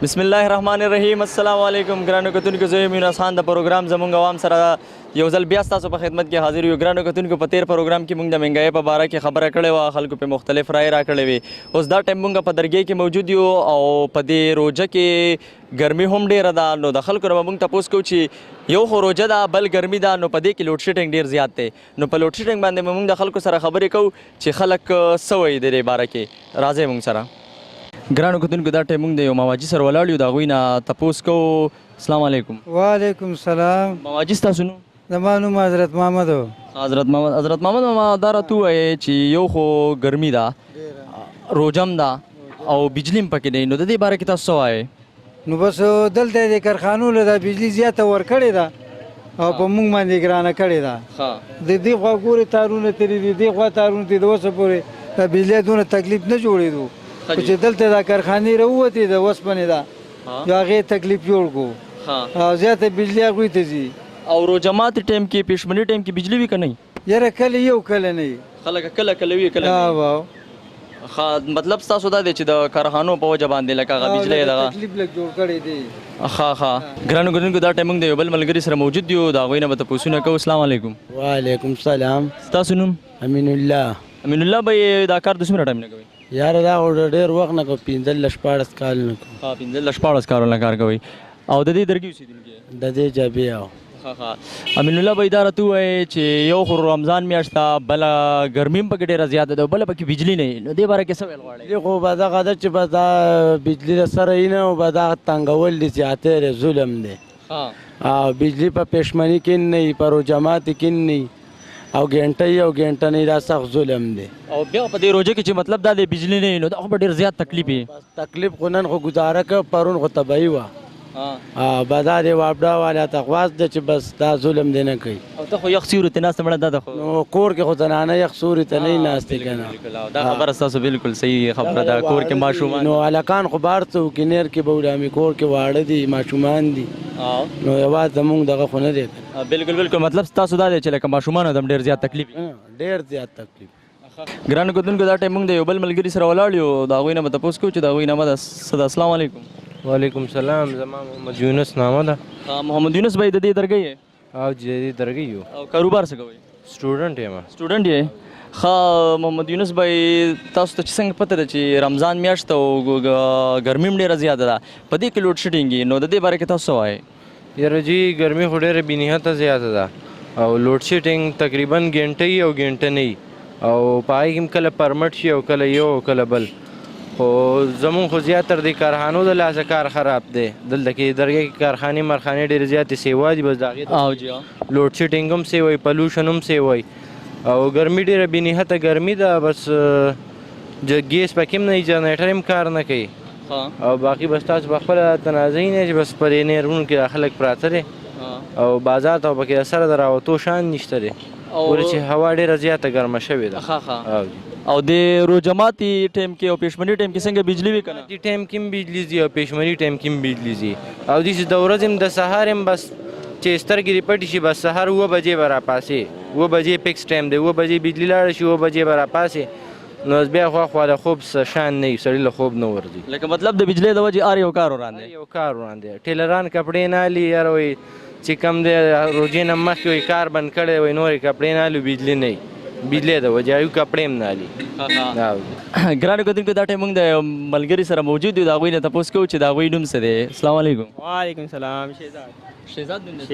بسم الله الرحمن الرحیم. السلام علیکم ګرانو کتونکو، زه یم یونس خان. د پروګرام زموږ عوام سره یو ځل بیا ستاسو په خدمت کې حاضر یو. ګرانو کتونکو، په تیر پروګرام کې موږ د مهنګای په باره کې خبره کړې وه، خلکو په مختلف رای راکړې وې. اوس دا ټایم موږ په درګۍ کې موجود یو او په دې روژه کې ګرمي هم ډېره ده. نو د خلکو نه به موږ تپوس کوو چې یو خو روژه ده، بل ګرمي ده، نو په دې کې لوډ شیډینګ ډېر زیات دی. نو په لوډ شیډینګ باندې به موږ د خلکو سره خبرې کوو چې خلک څه وایي د دې باره کې. راځئ موږ سره. ګرانو کتونکو، دا ټایم موږ د یو مواجي سره ولاړ یو، د هغوی نه تپوس کوو. السلام علیکم. وعلیکم السلام. مواجي ستاسو نوم؟ زما نوم حضرت محمد و. حضرت محمد ماما، دا راته ووایې چې یو خو ګرمي ده، روژه هم ده او بجلي هم پکې دی، نو د دې باره کې تاسو څه وایې؟ نو بس دلته د کارخانو له دا بجلي زیاته ورکړې ده او په موږ باندې ګرانه کړې ده. د دې خوا ګورې تارونه تېرې دي، دې خوا تارونه دي، د اوسه پورې دا بجلي دونه تکلیف نه جوړېدو. خو چې دلته دا کارخانې راووتې د اوسپنې ده، نو هغې تکلیف جوړ کړو او زیاته بجلي هغوی ته ځي. او روژه ماتې ټایم کې، پېشمني ټایم کې بجلي وي که نه وي؟ یاره کله یو کله نه وي. خلک کله وي کله نه وي. مطلب ستاسو دا دی چې د کارخانو په وجه باندې لکه هغه بجلي دغه تکلیف لږ جوړ کړی دی. ګرانو کتونکو، دا ټایم موږ د یو بل ملګري سره موجود یو، د هغوی نه به تپوسونه کوو. السلام علیکم. وعلیکم السلام. ستاسو نوم؟ امین الله. امین الله بھائی، دا کار د څومره ټایم نه کوئ؟ یاره دا خو ډېر وخت نه کوم، 15-14 کال نه کوم. 15-14 کالونه کار کوئ. او د دې درګي اوسېدونکي یې؟ د دې جبې او امین الله بھائی، دا راته ووایې چې یو خو رمضان میاشت ده، بله ګرمي هم پکې ډېره زیاته ده او بله پکې بجلي نه وي، نو دې باره کې څه ویل غواړئ؟ دې خو به دغه ده چې به دا بجلي د سره وي نه، او به دا تنګول دي، زیاتی دی، ظلم دی. او بجلي په پېشمني کې نه وي، په روجمات کې نه وي، او ګنټه او ګنټه نه، دا سخت ظلم دی. او بیا په دې روژه کې چې مطلب دا دی بجلي نه وي، نو دا خو به ډېر زیات تکلیف وي. تکلیف خو نن خو ګزاره که، پرون خو تباهي وه. به دا دی واپډا والا ته خواست دی چې بس دا ظلم دی نه کوي. او ته خو یخ سیوري ته ناسته مړه، دا د خو نو کور کې خو زنانه یخ سوري ته نه ناستې که نه. دا خبره ستاسو بالکل صحیح خبره ده. کور کې ماشومان، نو هلکان خو بهر څه وکړي، نیر کې به وډامي، کور کې واړه دي، ماشومان دي، نو یوازې زمونږ دغه خو نه دی. بالکل مطلب ستاسو دا دی چې لکه ماشومانو ته هم ډېر زیات تکلیف وي. ډېر زیات تکلیف. ګرانو کتونکو، دا ټایم موږ د یو بل ملګري سره ولاړ یو، د هغوی نه به تپوس کوو چې د هغوی نامه څه ده. السلام علیکم. وعلیکم السلام. زما محمد یونس نامه ده. محمد یونس بھائی، د دې درګۍ یې؟ او د دې درګۍ یو. او کاروبار څه کوئ؟ سټوډنټ یم. سټوډنټ یې؟ ښه محمد یونس بھائی، تاسو ته چې څنګه پته ده چې رمضان میاشت او ګرمي هم ډېره زیاته ده، په دې کې لوډ شیډینګ وي، نو د دې باره کې تاسو څه وایئ؟ یاره جی، ګرمي خو ډېره بېنهایته زیاته ده او لوډ شیډینګ تقریبا ګنټه وي او ګنټه نه وي، او په هغې کې هم کله پرمټ شي او کله یو او کله بل. خو زمونږ خو زیاتره د کارخانو د لاسه کار خراب دی. دلته کې درګۍ کې کارخانې مرخانې ډېرې زیاتې سیوا دي، بس د هغې لوډ شیډینګ هم سیوی، پلوشن هم سیوی، او ګرمي ډېره بېنهایته ګرمي ده. بس ګیس پکې هم نه وي، جنریټر هم کار نه کوي، او باقي بس تاسو په خپله تنازعي نه چې بس په دې نیرونو کې دا خلک پراته دي، او بازار ته پکې د سره د راوتو شان نشته دی، ولې چې هوا ډېره زیاته ګرمه شوې ده. او د روژه ماتي ټایم کې او پېشمني ټایم کې څنګه بجلي وي که نه؟ دې ټایم کې هم بجلي ځي او پېشمني ټایم کې هم بجلي ځي، او داسې د ورځې هم د سهار هم بس چې سترګې دې پټې شي، بس سهار 7 بجې به راپاسې، 7 بجې فکس ټایم دی، 7 بجې بجلي لاړه شي، 7 بجې به راپاسې، نو بیا خوا د خوب شان نه وي، سړي له خوب نه ورځي. لکه مطلب د بجلۍ د وجې هر یو کار وړاندې یو کار وړاندې ټیلران کپړې نه الي، یاره وایي چې کم دی روژې نه مخکې وایي کار بند کړی، وایي نورې کپړې نه الو، بجلي نه وي، بجلۍ د وجې یو کپړې هم نه الي. ګرانو کتونکو، دا ټایم موږ د یو ملګري سره موجود یو، د هغوی نه تپوس کوو چې د هغوی نوم څه دی. السلام علیکم. وعلیکم السلام. شهزاد نوم دی؟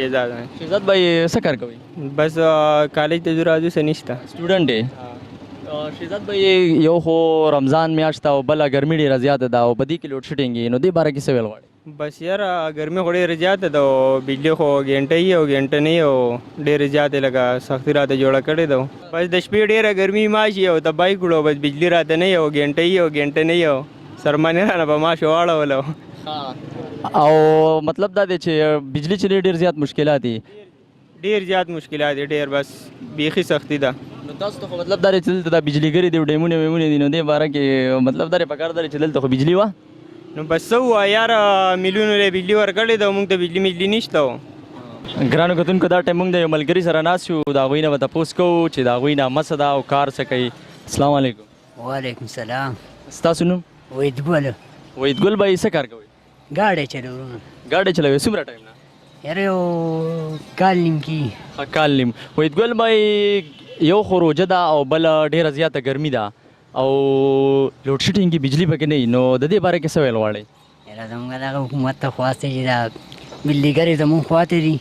شهزاد بھائی، څه کار کوئ؟ بس کالج ته ځو، راځو، څه نشته. سټوډنټ یې؟ شهزاد بھائی، یو خو رمضان میاشت او بله ګرمي ډېره زیاته ده او په دې کې لوډ شیډینګ وي، نو دې باره کې څه ویل غواړئ؟ بس یاره ګرمي خو ډېره زیاته ده او بجلي خو ګنټه وي او ګنټه نه وي، او ډېرې زیاتې لکه سختي راته جوړه کړې ده. بس د شپې ډېره ګرمي ماشي او تباهي کړو، بس بجلي راته نه وي او ګنټه وي او ګنټه نه وي، سرمانې رانه په ماشو واړولو. او مطلب دا دی چې بجلي چې ډېر زیات مشکلات دي، ډېر زیات مشکلات دي، ډېر بس بیخي سختی ده. نو تاسو ته خو مطلب دا دی چې دلته دا بجلیګرې دي، ډیمونه ویمونه دي، نو دې باره کې مطلب دا دی پکار دا دی چې دلته خو بجلي وه، نو بس څه ووایه یاره، میلیونو له بجلي ورکړې ده، موږ ته بجلي نشته و. ګرانو کتونکو، دا ټایم موږ د یو ملګري سره ناست یو، د هغوی نه به تپوس کوو چې د هغوی نامه څه ده او کار څه کوي. السلام علیکم. وعلیکم السلام. ستاسو نوم؟ وحیدګل. وحیدګل بھائی، څه کار کوئ؟ गाड़ी चलो गाडी چلوي څومره ټایم نه यार यो काल نیم की ښه کال نیم وحیدګل بھائی یو خو روژه ده او بل ډېره زیاته ګرمي ده او لوډ شیډینګ کې بجلی پکې نه وي نو د دې باره کې څه ویل غواړئ यार زموږ دغه حکومت ته خواسته چې دا بجلیګرې زموږ خواته دي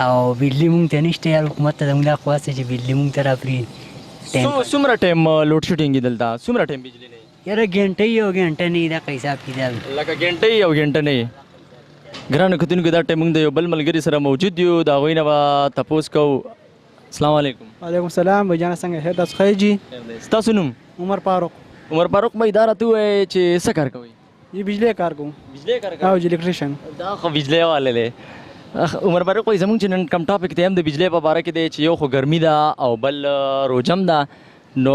او بجلی مونږ ته نشته یار حکومت ته زموږ دا خواسته چې بجلی مونږ ته راپرېږدي څومره ټایم لوډ شیډینګ دي دلته څومره ټایم بجلی نه وي यार घंटे یو घंटे نه دا حساب کتاب لکه ګنټه یو ګنټه نه وي ګرانو کتونکو دا ټایم موږ د یو بل ملګري سره موجود یو د هغوی نه به تپوس کوو السلام علیکم وعلیکم السلام بھائی څنګه خیر تاسو ښه جی ستاسو نوم عمر فاروق عمر فاروق بھائی دا راته ووایئ چې څه کار کوئ یہ بجلی کار کوم بجلی کار او الیکټریشن دا خو بجلی واله دی عمر فاروق وایي زموږ چې نن کم ټاپک دی هم د بجلی په باره کې دی چې یو خو ګرمي ده او بل روجم ده نو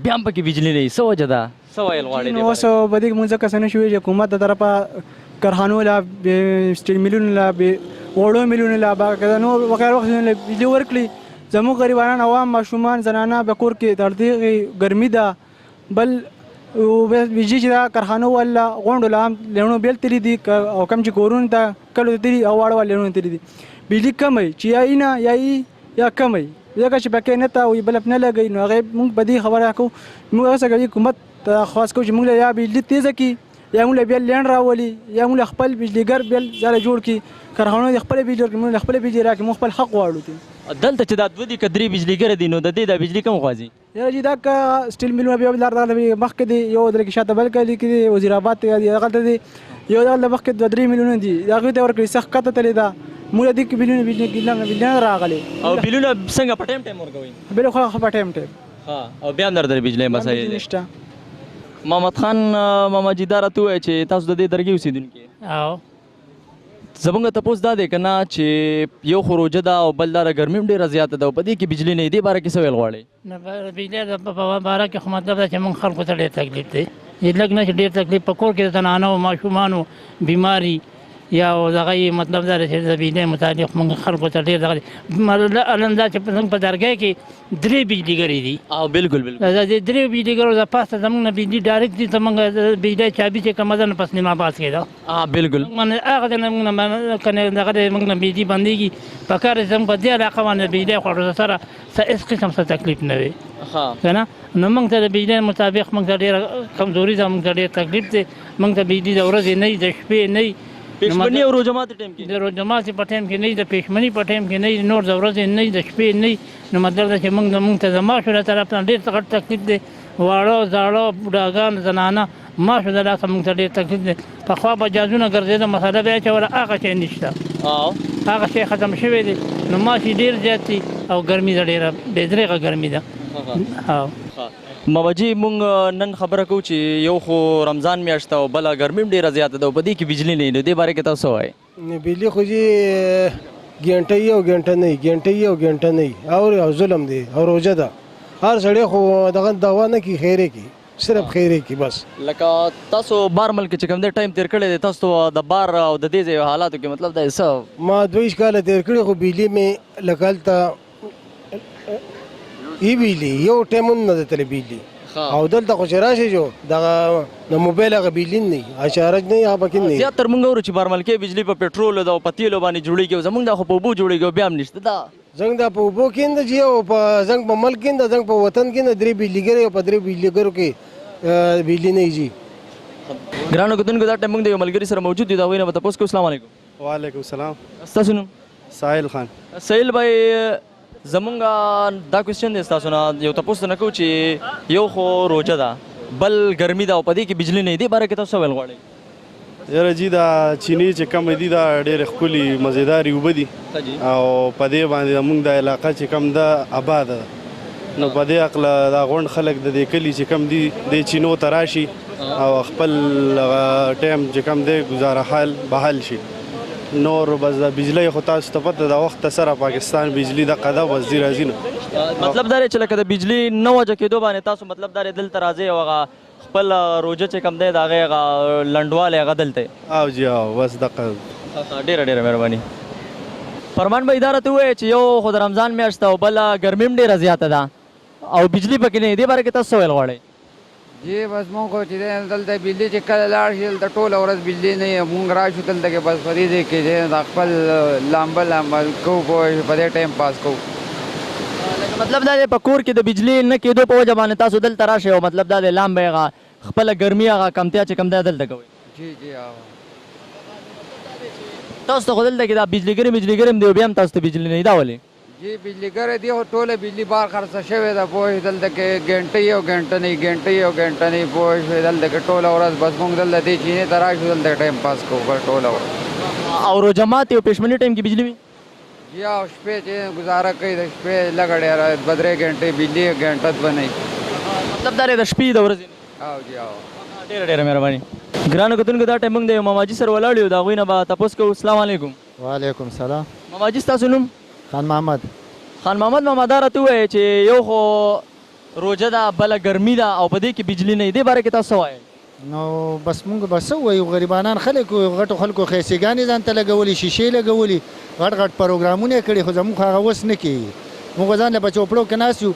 بیا هم پکې بجلی نه وي څه وجه ده څه ویل غواړئ نو اوس بدیګ مونږ څه نه شوې چې حکومت د طرفه کرخانو لا سټیل میلونو لا وړو میلونو لا باقاعده نو وغیره وغیره بجلی ورکړي زموږ غریبانان عوام ماشومان زنانه به کور کې تر دې ګرمي ده بل بجلی چې دا کرخانو ولا غونډو لا لهونو بیل تللی دي او کم چې کورونه ته کلو تللی او واړه ول لهونو تللی دي بجلی کم چې یا کم ځکه چې پکې نه تا وي بل نه لګي نو هغه موږ په دې خبره کوو موږ هڅه کوي حکومت ته خاص کوو چې موږ یا بجلی تیزه کړي یا موږ بیا لین راولي یا موږ خپل بجلیګر بل ځای جوړ کړي کرخانو د خپل بجلی موږ خپل بجلی راکړي موږ خپل حق غواړو دلته چې دا دوه دي که درې بجلیګر دي نو د دې د بجلی کم غواځي یاره چې دا که سټیل میلونه بیا لار مخکې دي یو در کې شاته بل کلي کې دي وزیر آباد ته دي هغلته دي یو دلته مخکې دوه درې میلیونه دي هغوی ته ورکړي سخت کته تللی ده موږ دې کې بجلی نه راغلي او بلونه څنګه په ټایم ورکوئ بالکل په ټایم ها او بیا هم در بجلی مسایل دي نشته محمد خان ماما جي دا راته ووایه چې تاسو د دې درګي اوسېدونکي او زمونږ تپوس دا دی که نه چې یو خو روژه ده او بل دا د ګرمي هم ډېره زیاته ده او په دې کې بجلي نه وي دې باره کې څه ویل غواړئ بجلی په باره کې خو مطلب ده چې موږ خلکو ته ډېر تکلیف دی لږ نه چې ډېر تکلیف په کور کې د زنانو ماشومانو بیماري یا دغه مطلب دا چې د بجلی متعلق موږ خلکو ته ډېر دغه الان دا چې زموږ په درګاه کې درې بجلیګرې دي او بالکل د درې بجلیګرو د پاسه زموږ نه بجلي ډایرکټ دي زموږ بجلی چابي چې کومه ده نه په سینما باز کې ده بالکل هغه د موږ نه کنه دغه موږ نه بجلي بندېږي په کار زموږ په دې علاقه باندې بجلی خوړو سره هېڅ قسم څه تکلیف نه وي که نه نو موږ ته د بجلی مطابق موږ ته ډېره کمزوري ده موږ ته ډېر تکلیف دی موږ ته بجلي د ورځې نه وي د شپې نه وي پېشمني او روژه ماتي ټایم کې د روژه ماتي په ټایم کې نه وي د پېشمني په ټایم کې نه وي نور د ورځې نه وي د شپې نه وي نو مطلب دا چې موږ ته د معاشو له طرف نه ډېر غټ تکلیف دی واړه زاړه بوډاګان زنانه معاشو د لاسه موږ ته ډېر تکلیف دی پخوا به جازونه ګرځېده مساله به یې اچوله هغه شی نشته هغه شی ختم شوی دی نو معاش یې ډېر زیات دي او ګرمي ده ډېره بې درېغه ګرمي ده ماما جي مونږ نن خبره کوو چې یو خو رمضان میاشت ده او بله ګرمي هم ډېره زیاته ده او په دې کې بجلي نه وي نو دې باره کې تاسو وایئ بجلی خو جی ګنټه یو ګنټه نه ګنټه یو ګنټه نه او ظلم دی او روزه ده هر سړی خو دغه دوا نه کی خیره کی صرف خیره کی بس لکه تاسو بار ملک چې کوم دې ټایم تیر کړی دی تاسو د بار او د دې ځای حالاتو کې مطلب دا څه ما 22 کاله تیر کړی خو بجلی مې لکالته ای بجلی یو ټایمون نه ده تللی بجلی او دلته خو چې راشي جو دغه د موبایل هغه بجلی نه وي چارج نه وي هغه پکې نه وي زیاتر موږ اورو چې بارملکې بجلي په پټرولو ده او په تیلو باندې جوړېږي او زموږ دا خو په اوبو جوړېږي او بیا هم نشته دا زنګ دا په اوبو کې نه چې او په زنګ په ملک کې نه زنګ په وطن کې نه درې بجلیګرې او په درې بجلیګرو کې بجلی نه وي ګرانو کتونکو دا ټایم موږ د یو ملګري سره موجود دي د هغوی نه به تپوس کوو السلام علیکم وعلیکم السلام ستاسو نوم ساحل خان سهیل بھائی زمونږ دا کوېسچن دی ستاسو نه یو تپوس نه کوو چې یو خو روژه ده بل ګرمي ده او په دې کې بجلي نه وي دې باره کې تاسو ویل غواړئ یاره جي دا چینی چې کمې دي دا ډېرې ښکلي مزېدارې اوبه دي او په دې باندې زموږ د علاقه چې کم ده آباده ده نو په دې عقله دا غونډ خلک د دې کلي چې کم دي دې چینو ته راشي او خپل ټایم چې کم دی ګزاره حال بحال شي نور بس د بجلی خو تاسو ته پته د وخت سره پاکستان بجلی د قدا بس دی راځي نو مطلب دا دی چې لکه د بجلی نه وجه کېدو باندې تاسو مطلب دا دی دلته راځئ او هغه خپل روژه چې کم دی د هغې هغه لنډوالی هغه دلته او جی او بس دقه ډېره مهرباني فرمان بھائی دا راته ووایه چې یو خو د رمضان میاشت ده او بله ګرمي هم ډېره زیاته ده او بجلی پکې نه وي دې باره کې تاسو څه ویل غواړئ جی بس مونږ خو چې دلته بجلي چې کله لاړ شي دلته ټوله ورځ بجلي نه وي مونږ راشو دلته کې بس په دې ځای کې چې د خپل لامبل کوو په دې ټایم پاس کوو. مطلب دا دی په کور کې د بجلی نه کېدو په وجه باندې تاسو دلته راشئ او مطلب دا دی لامبه هغه خپله ګرمي هغه کمتیا چې کم دی دلته کوئ. جی جی تاسو ته خو دلته کې دا بجلیګرې هم دی او بیا هم تاسو ته بجلي نه وي دا ولې؟ جی بجلیګرې دی خو ټوله بجلي بار خرڅه شوې ده پوه شئ دلته کې ګنټه او ګنټه نه پوه شئ دلته کې ټوله ورځ بس مونږ دلته دې چینې ته راشو دلته ټایم پاس کوو بس ټوله ورځ. او روژه ماتې او پېشمني ټایم کې بجلي وي؟ جی او شپې چې ګزاره کوي د شپې لږه ډېره 2-3 ګنټې بجلي ګنټه دوه نه مطلب دا دی د شپې د ورځې او جی او ډېره مهرباني. ګرانو کتونکو دا ټایم موږ د یو ماماجي سره ولاړ یو د هغوی نه به تپوس کوو. السلام علیکم. وعلیکم سلام. ماماجي ستاسو نوم؟ خان محمد. خان محمد ماما دا راته ووایه چې یو خو روژه ده بله ګرمي ده او په دې کې بجلي نه وي دې باره کې تاسو څه وایئ؟ نو بس مونږ به څه ووایو غریبانان خلک غټو خلکو ښیسېګانې ځان ته لګولي شیشې لګولي غټ پروګرامونه یې کړي خو زموږ هغه اوس نه کېږي. مونږ ځان له په چوپړو کې ناست یو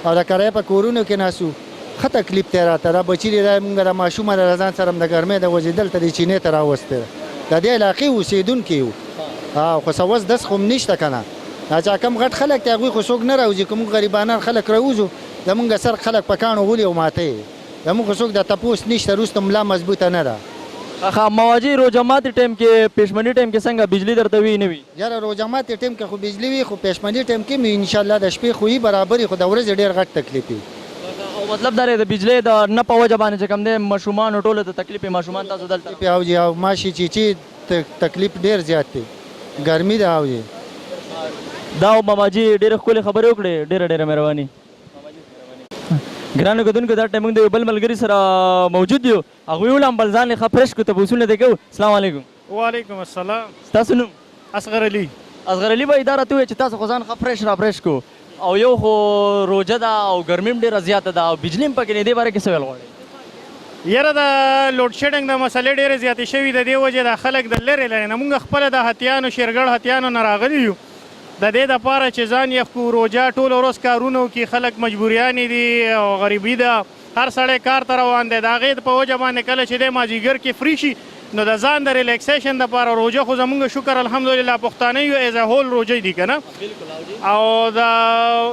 او د کرایه په کورونو کې ناست یو. ښه تکلیف دی راته دا بچي دی دا مونږ د ماشومه له ځان سره د ګرمۍ د وجې دلته دې چینې ته راوستی د دې علاقې اوسېدونکي یو خو څه وس دس خو هم نشته که نه چې کم غټ خلک دی هغوی خو څوک نه راوځي که موږ غریبانان خلک راوځو زمونږ سر خلک په کاڼو ولي او ماته یې زمونږ خو څوک د تپوس نشته وروسته ملا مضبوطه نه ده. مواجی روژه ماتې ټایم کې پېشمني ټایم کې څنګه بجلي درته وي نه وي؟ یاره روژه ماتې ټایم کې خو بجلي وي خو پېشمني ټایم کې مې انشاءالله د شپې خو وي برابرې خو د ورځې ډېر غټ تکلیف وي. او مطلب دا دی د بجلۍ د نه په وجه باندې چې کوم دی ماشومانو ټولو ته تکلیف وي ماشومان تاسو دلته او جی او ماشي چیچی تکلیف ډېر زیات دی ګرمي ده او جی دا ماماجي ډېرې ښکلې خبرې وکړې ډېره مهرباني. ګرانو کتونکو دا ټایم موږ د یو بل ملګري سره موجود یو هغوی ولهم بل ځان یې ښه فرش کړو تپوسونه دې کوو. السلام علیکم. وعلیکم السلام. ستاسو نوم؟ اصغر علي. اصغر علي بھائی دا راته ووایه چې تاسو خو ځان ښه فرش کو او یو خو روژه ده او ګرمي هم ډېره زیاته ده او بجلي هم پکې نه دې باره کې څه ویل غواړئ؟ یاره د لوډ شیډنګ د مسلې ډېرې زیاتې شوي د دې وجې د خلک د لرې نه موږ خپله د هتیانو شیرګړ هتیانو نه راغلي یو د دې دپاره چې ځان یې کړو روژه ټوله ورځ کارونه وکړي خلک مجبوریانې دي او غریبي ده هر سړی کار ته روان دی د هغې په وجه باندې کله چې دی مازدیګر کې فری شي نو د ځان د ریلیکسیشن دپاره روژه خو زمونږ شکر الحمدلله پښتانه یو ایز ا هول روژه دي که نه او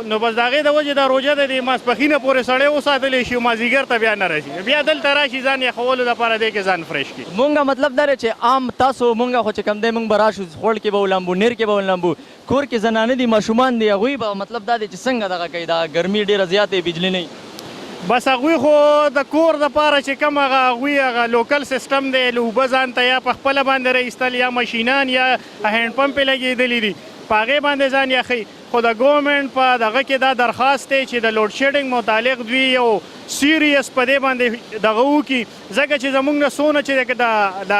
نو بس د هغې د وجې دا روژه د دې ماسپښینه پورې سړی وساتلی شي مازدیګر ته بیا نه راشي بیا دلته راشي ځان یخولو دپاره دی کې ځان فرش کړي. مونږ مطلب دا دی چې عام تاسو مونږ خو چې کوم دی مونږ به راشو خوړ کې به ولامبو نیر کې به ولامبو کور کې زنانه دي ماشومان دي هغوی به مطلب دا دی چې څنګه دغه کوي دا ګرمي ډېره زیاته بجلي نه بس هغوی خو د کور دپاره چې کوم هغه هغوی هغه لوکل سیسټم دی له اوبه ځان ته یا په خپله باندې راایستل یا مشینان یا هینډ پمپ یې لګېدلي دي په هغې باندې ځان یخوي خو د ګورمنټ په دغه کې دا درخواست دی چې د لوډ شیډنګ متعلق دوی یو سیریس په دې باندې دغه وکړي ځکه چې زموږ نه څونه چې د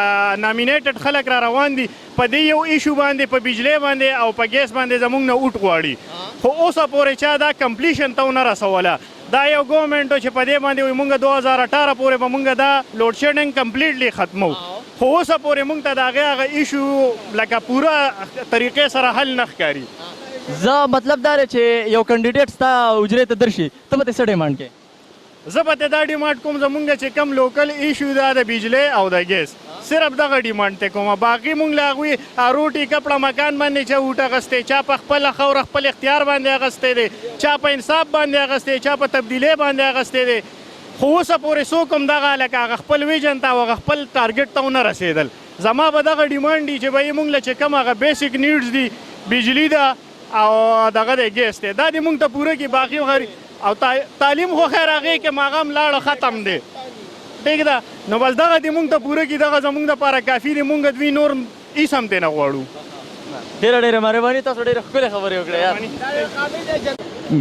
نامینیټډ خلک را روان دي په دې یو ایشو باندې په بجلۍ باندې او په ګیس باندې زموږ نه اوټ غواړي خو اوسه پورې چا دا کمپلیشن ته ونه رسوله دا یو ګورمنټ چې په دې باندې وایي موږ 2018 پورې به موږ دا لوډ شیډنګ کمپلیټلی ختمو خو اوسه پورې موږ ته د هغې ایشو لکه پوره طریقې سره حل نه ښکاري. زه مطلب دا دی چې یو کینډیډیټ ستا حجرې ته درشي ته به ترې څه ډیمانډ کوې؟ زه به ته دا ډیمانډ کوم زمونږ چې کم لوکل ایشو ده د بجلۍ او د ګیس صرف دغه ډیمانډ ته کومه باقي مونږ له هغوی روټي کپړه مکان باندې چا اوټ اخیستی چا په خپله خاوره خپل اختیار باندې اخیستی دی چا په انصاف باندې اخیستی چا په تبدیلۍ باندې اخیستی دی خو اوسه پورې څوک هم دغه لکه هغه خپل ویژن ته او هغه خپل ټارګټ ته ونه رسېدل. زما به دغه ډیمانډ دي چې به یې مونږ له چې کوم هغه بیسک نیډز دي بجلي ده او دغه دی ګیس دی دا دې مونږ ته پوره کړي باقي او تعلیم خو خیر هغې کې ماغام لاړه ختم دی ټیک ده نو بس دغه دې مونږ ته پوره کړي دغه زمونږ دپاره کافي دی مونږ دوی نور هېڅ هم ترې نه غواړو. ډېره مهرباني تاسو ډېرې ښکلې خبرې وکړې یار.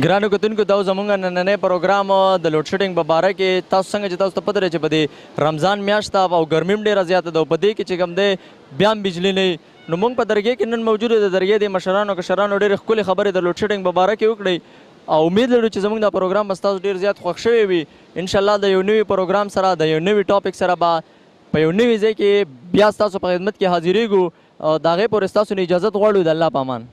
ګرانو کتونکو دا زموږ نننی پروګرام د لوډ شیډنګ په باره کې تاسو څنګه چې تاسو ته پته دی چې په دې رمضان میاشت ده او ګرمي هم ډېره زیاته ده او په دې کې چې کوم دی بیا هم بجلي نه وي نو موږ په درګۍ کې نن موجود د درګۍ د مشرانو کشرانو ډېرې ښکلې خبرې د لوډ شیډنګ په باره کې وکړئ او امید لرو چې زموږ دا پروګرام به ستاسو ډېر زیات خوښ شوی وي. انشاءالله د یو نوي پروګرام سره د یو نوي ټاپک سره به په یو نوي ځای کې بیا ستاسو په خدمت کې حاضرېږو او د هغې پورې ستاسو نه اجازت غواړو د الله په امان.